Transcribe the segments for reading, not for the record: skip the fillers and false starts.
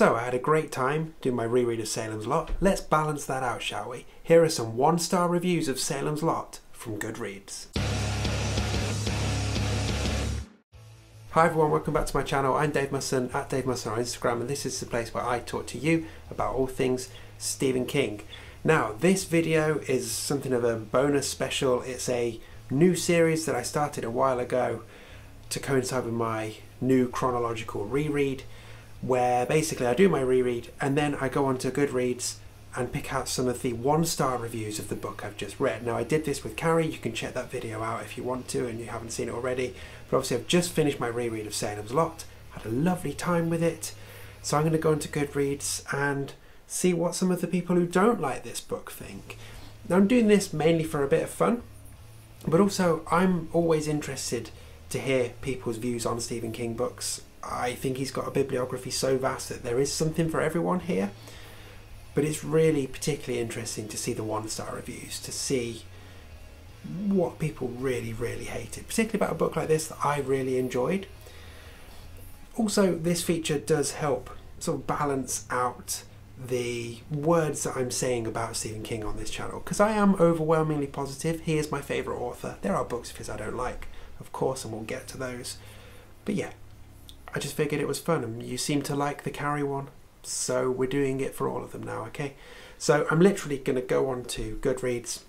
So I had a great time doing my reread of Salem's Lot. Let's balance that out, shall we? Here are some 1-star reviews of Salem's Lot from Goodreads. Hi everyone, welcome back to my channel. I'm Dave Musson, at Dave Musson on Instagram, and this is the place where I talk to you about all things Stephen King. Now, this video is something of a bonus special. It's a new series that I started a while ago to coincide with my new chronological reread, where basically I do my reread and then I go onto Goodreads and pick out some of the 1-star reviews of the book I've just read. Now, I did this with Carrie. You can check that video out if you want to and you haven't seen it already. But obviously I've just finished my reread of Salem's Lot, had a lovely time with it. So I'm going to go into Goodreads and see what some of the people who don't like this book think. Now, I'm doing this mainly for a bit of fun, but also I'm always interested to hear people's views on Stephen King books. I think he's got a bibliography so vast that there is something for everyone here. But it's really particularly interesting to see the 1-star reviews, to see what people really, really hated, particularly about a book like this that I really enjoyed. Also, this feature does help sort of balance out the words that I'm saying about Stephen King on this channel, because I am overwhelmingly positive he is my favourite author. There are books of his I don't like, of course, and we'll get to those. But yeah, I just figured it was fun, and you seem to like the Carrie one. So we're doing it for all of them now, okay? So I'm literally going to go on to Goodreads,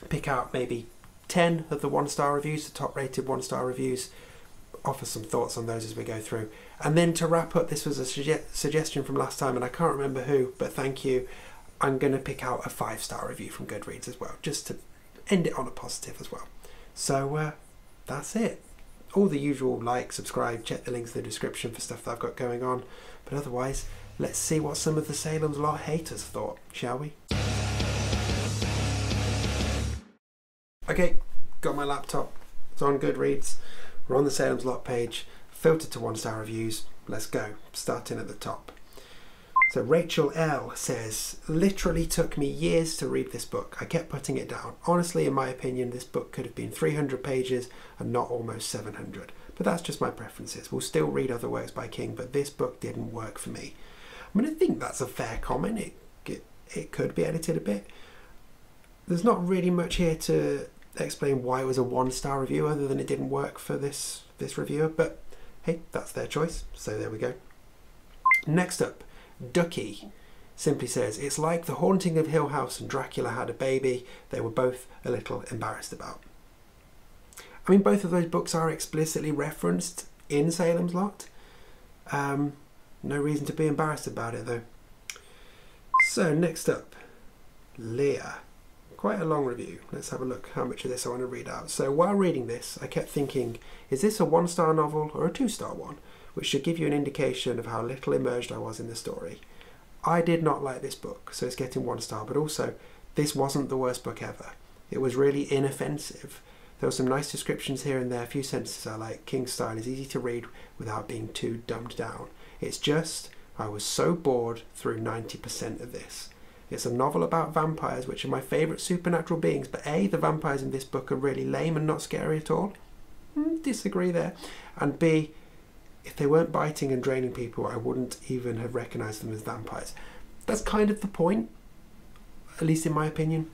pick out maybe 10 of the 1-star reviews, the top rated 1-star reviews, offer some thoughts on those as we go through. And then to wrap up, this was a suggestion from last time and I can't remember who, but thank you. I'm going to pick out a 5-star review from Goodreads as well, just to end it on a positive as well. So that's it. All the usual: like, subscribe, check the links in the description for stuff that I've got going on. But otherwise, let's see what some of the Salem's Lot haters thought, shall we? Okay, got my laptop, it's on Goodreads, we're on the Salem's Lot page, filtered to 1-star reviews. Let's go, starting at the top. So Rachel L says, literally took me years to read this book. I kept putting it down. Honestly, in my opinion, this book could have been 300 pages and not almost 700. But that's just my preferences. We'll still read other works by King, but this book didn't work for me. I mean, I think that's a fair comment. It could be edited a bit. There's not really much here to explain why it was a 1-star review other than it didn't work for this reviewer, but hey, that's their choice. So there we go. Next up, Ducky simply says, it's like The Haunting of Hill House and Dracula Had a Baby. They were both a little embarrassed about. I mean, both of those books are explicitly referenced in Salem's Lot. No reason to be embarrassed about it though. So next up, Leah. Quite a long review. Let's have a look how much of this I want to read out. So while reading this, I kept thinking, is this a 1-star novel or a 2-star one? Which should give you an indication of how little immersed I was in the story. I did not like this book, so it's getting 1 star, but also this wasn't the worst book ever. It was really inoffensive. There were some nice descriptions here and there, a few sentences I like. King's style is easy to read without being too dumbed down. It's just, I was so bored through 90% of this. It's a novel about vampires, which are my favourite supernatural beings, but A, the vampires in this book are really lame and not scary at all. Disagree there. And B, if they weren't biting and draining people, I wouldn't even have recognised them as vampires. That's kind of the point, at least in my opinion.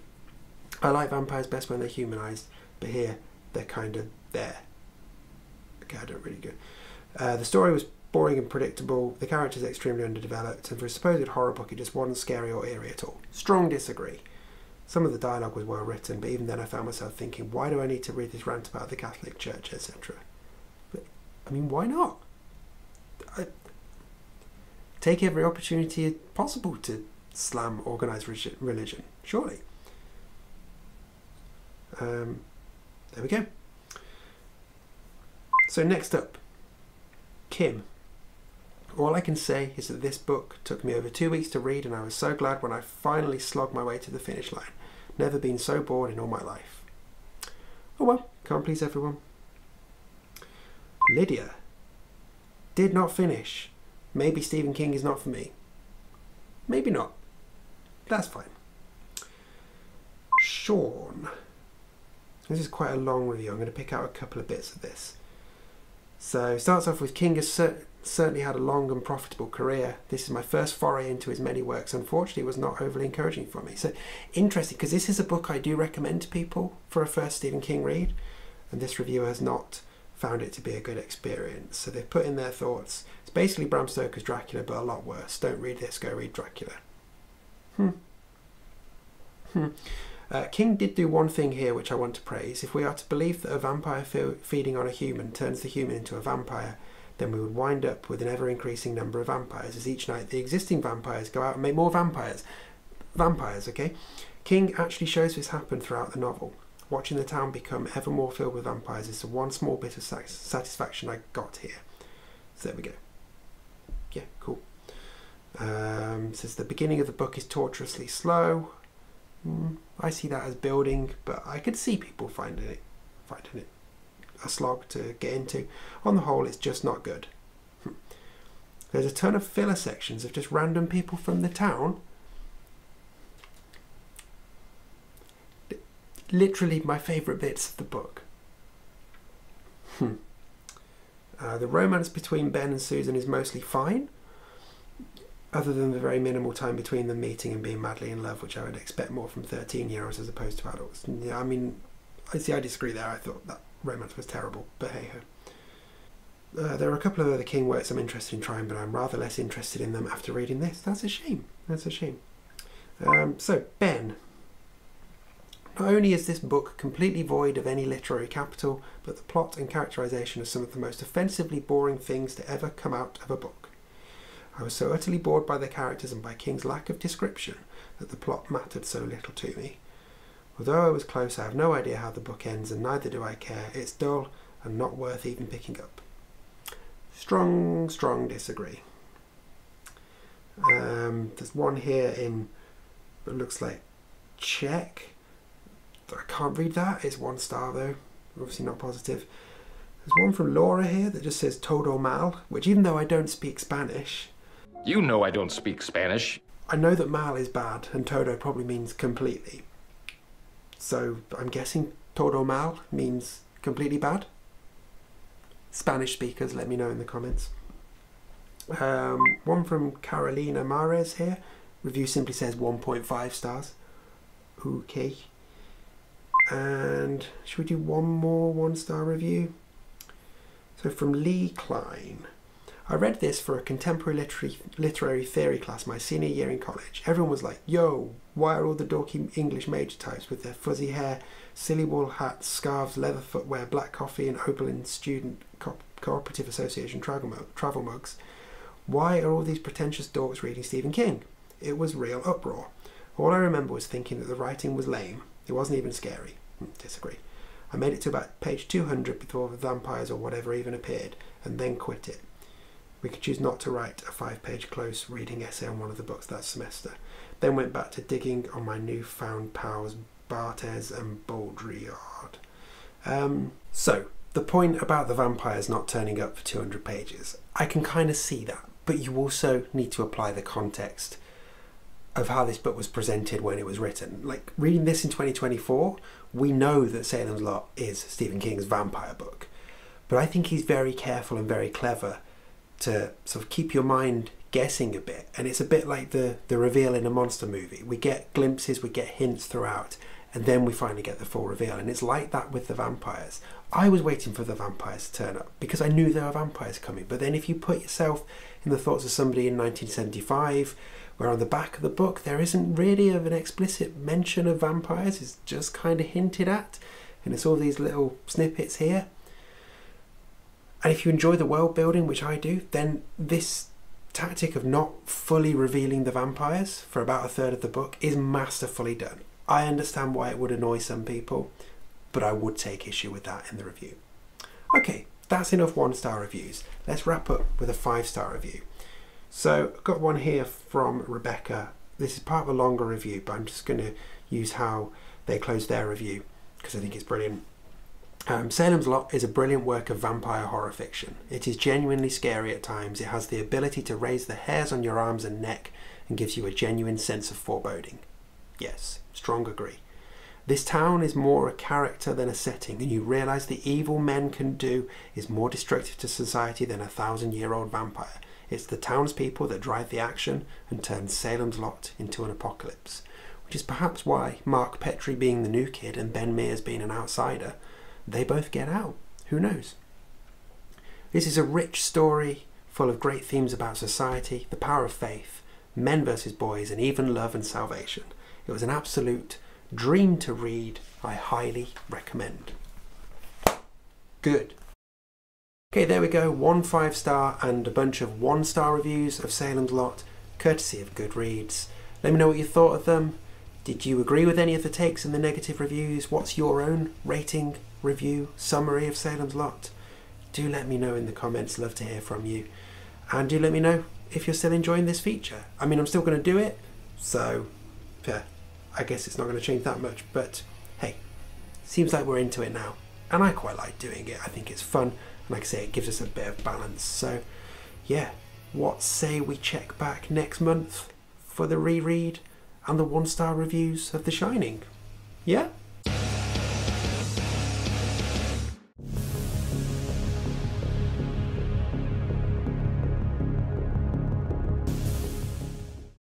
I like vampires best when they're humanised, but here they're kind of there. Okay, I don't really go. The story was boring and predictable, the characters extremely underdeveloped, and for a supposed horror book it just wasn't scary or eerie at all. Strong disagree. Some of the dialogue was well written, but even then I found myself thinking, why do I need to read this rant about the Catholic Church, etc.? But, I mean, why not? I take every opportunity possible to slam organised religion, surely. There we go. So next up, Kim. All I can say is that this book took me over 2 weeks to read, and I was so glad when I finally slogged my way to the finish line. Never been so bored in all my life. Oh well, can't please everyone. Lydia. Did not finish. Maybe Stephen King is not for me. Maybe not. That's fine. Sean. This is quite a long review. I'm going to pick out a couple of bits of this. So it starts off with King certainly had a long and profitable career. This is my first foray into his many works. Unfortunately, it was not overly encouraging for me. So interesting, because this is a book I do recommend to people for a first Stephen King read, and this reviewer has not found it to be a good experience. So they've put in their thoughts. It's basically Bram Stoker's Dracula, but a lot worse. Don't read this, go read Dracula. King did do one thing here which I want to praise. If we are to believe that a vampire feeding on a human turns the human into a vampire, then we would wind up with an ever-increasing number of vampires, as each night the existing vampires go out and make more vampires. Okay? King actually shows this happen throughout the novel. Watching the town become ever more filled with vampires is the one small bit of satisfaction I got here. So there we go. Yeah, cool. Says the beginning of the book is torturously slow. I see that as building, but I could see people finding it a slog to get into. On the whole, it's just not good. There's a ton of filler sections of just random people from the town. Literally my favourite bits of the book. The romance between Ben and Susan is mostly fine, other than the very minimal time between them meeting and being madly in love, which I would expect more from 13-year-olds as opposed to adults. Yeah, I mean, I disagree there. I thought that romance was terrible, but hey-ho. There are a couple of other King works I'm interested in trying, but I'm rather less interested in them after reading this. That's a shame. That's a shame. So, Ben. Not only is this book completely void of any literary capital, but the plot and characterisation are some of the most offensively boring things to ever come out of a book. I was so utterly bored by the characters and by King's lack of description that the plot mattered so little to me. Although I was close, I have no idea how the book ends, and neither do I care. It's dull and not worth even picking up. Strong disagree. There's one here in what looks like Czech. I can't read that. It's 1 star though. Obviously not positive. There's one from Laura here that just says todo mal, which even though I don't speak Spanish... You know I don't speak Spanish. I know that mal is bad, and todo probably means completely. So I'm guessing todo mal means completely bad. Spanish speakers, let me know in the comments. One from Carolina Mares here. Review simply says 1.5 stars. Okay. And should we do one more 1-star review? So from Lee Klein. I read this for a contemporary literary theory class my senior year in college. Everyone was like, yo, why are all the dorky English major types with their fuzzy hair, silly wool hats, scarves, leather footwear, black coffee and Oberlin Student Cooperative Association travel mugs? Why are all these pretentious dorks reading Stephen King? It was real uproar. All I remember was thinking that the writing was lame. It wasn't even scary. Disagree. I made it to about page 200 before the vampires or whatever even appeared, and then quit it. We could choose not to write a 5-page close reading essay on one of the books that semester. Then went back to digging on my newfound pals Barthes and Baudrillard. So, the point about the vampires not turning up for 200 pages, I can kind of see that, but you also need to apply the context of how this book was presented when it was written. Like, reading this in 2024, we know that Salem's Lot is Stephen King's vampire book, but I think he's very careful and very clever to sort of keep your mind guessing a bit, and it's a bit like the reveal in a monster movie. We get glimpses, we get hints throughout, and then we finally get the full reveal, and it's like that with the vampires. I was waiting for the vampires to turn up because I knew there were vampires coming, but then if you put yourself in the thoughts of somebody in 1975, where on the back of the book there isn't really an explicit mention of vampires, it's just kind of hinted at, and it's all these little snippets here. And if you enjoy the world building, which I do, then this tactic of not fully revealing the vampires for about a third of the book is masterfully done. I understand why it would annoy some people, but I would take issue with that in the review. Okay, that's enough 1-star reviews. Let's wrap up with a 5-star review. So I've got one here from Rebecca. This is part of a longer review, but I'm just going to use how they close their review because I think it's brilliant. Salem's Lot is a brilliant work of vampire horror fiction. It is genuinely scary at times. It has the ability to raise the hairs on your arms and neck and gives you a genuine sense of foreboding. Yes, strong agree. This town is more a character than a setting, and you realise the evil men can do is more destructive to society than a 1,000-year-old vampire. It's the townspeople that drive the action and turn Salem's Lot into an apocalypse. Which is perhaps why Mark Petrie being the new kid and Ben Mears being an outsider, they both get out. Who knows? This is a rich story full of great themes about society, the power of faith, men versus boys, and even love and salvation. It was an absolute dream to read. I highly recommend. Good. Okay, there we go. 1 5-star and a bunch of 1-star reviews of Salem's Lot, courtesy of Goodreads. Let me know what you thought of them. Did you agree with any of the takes in the negative reviews? What's your own rating, review, summary of Salem's Lot? Do let me know in the comments. Love to hear from you. And do let me know if you're still enjoying this feature. I mean, I'm still going to do it, so yeah, I guess it's not going to change that much. But hey, seems like we're into it now. And I quite like doing it. I think it's fun. And like I say, it gives us a bit of balance. So yeah, what say we check back next month for the reread and the 1-star reviews of The Shining? Yeah?